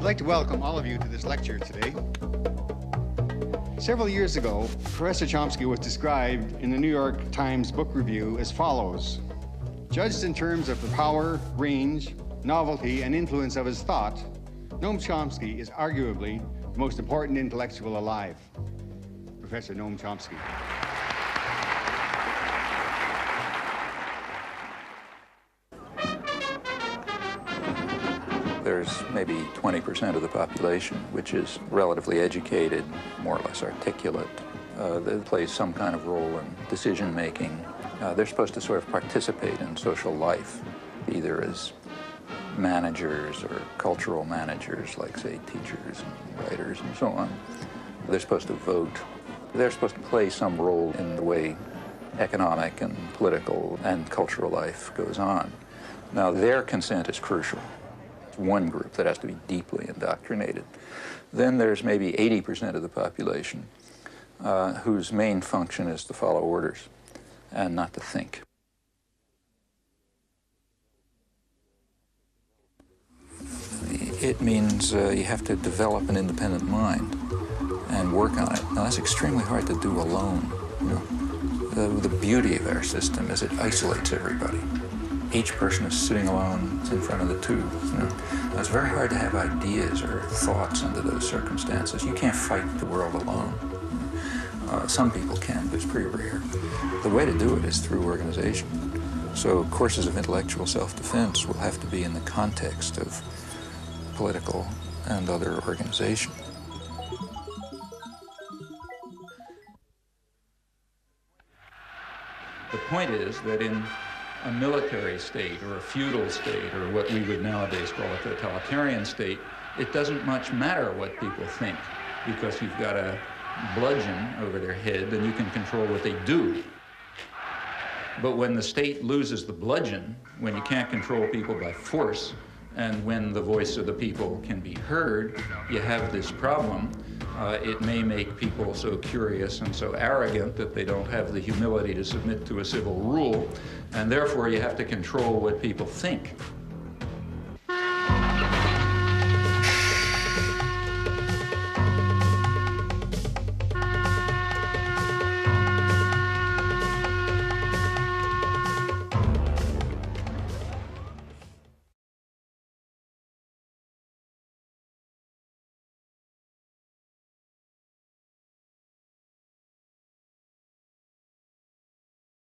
like to welcome all of you to this lecture today. Several years ago, Professor Chomsky was described in the New York Times Book Review as follows: judged in terms of the power, range, novelty, and influence of his thought, Noam Chomsky is arguably the most important intellectual alive. Professor Noam Chomsky. There's maybe 20% of the population which is relatively educated, more or less articulate. They play some kind of role in decision-making. They're supposed to sort of participate in social life, either as managers or cultural managers, like, say, teachers and writers and so on. They're supposed to vote. They're supposed to play some role in the way economic and political and cultural life goes on. Now, their consent is crucial. One group that has to be deeply indoctrinated. Then there's maybe 80% of the population whose main function is to follow orders and not to think. It means you have to develop an independent mind and work on it. Now, that's extremely hard to do alone. You know? The beauty of our system is it isolates everybody. Each person is sitting alone in front of the tube. You know? It's very hard to have ideas or thoughts under those circumstances. You can't fight the world alone. Some people can, but it's pretty rare. The way to do it is through organization. So courses of intellectual self-defense will have to be in the context of political and other organization. The point is that in a military state or a feudal state or what we would nowadays call a totalitarian state, it doesn't much matter what people think, because you've got a bludgeon over their head and you can control what they do. But when the state loses the bludgeon, when you can't control people by force, and when the voice of the people can be heard, you have this problem. It may make people so curious and so arrogant that they don't have the humility to submit to a civil rule, and therefore you have to control what people think.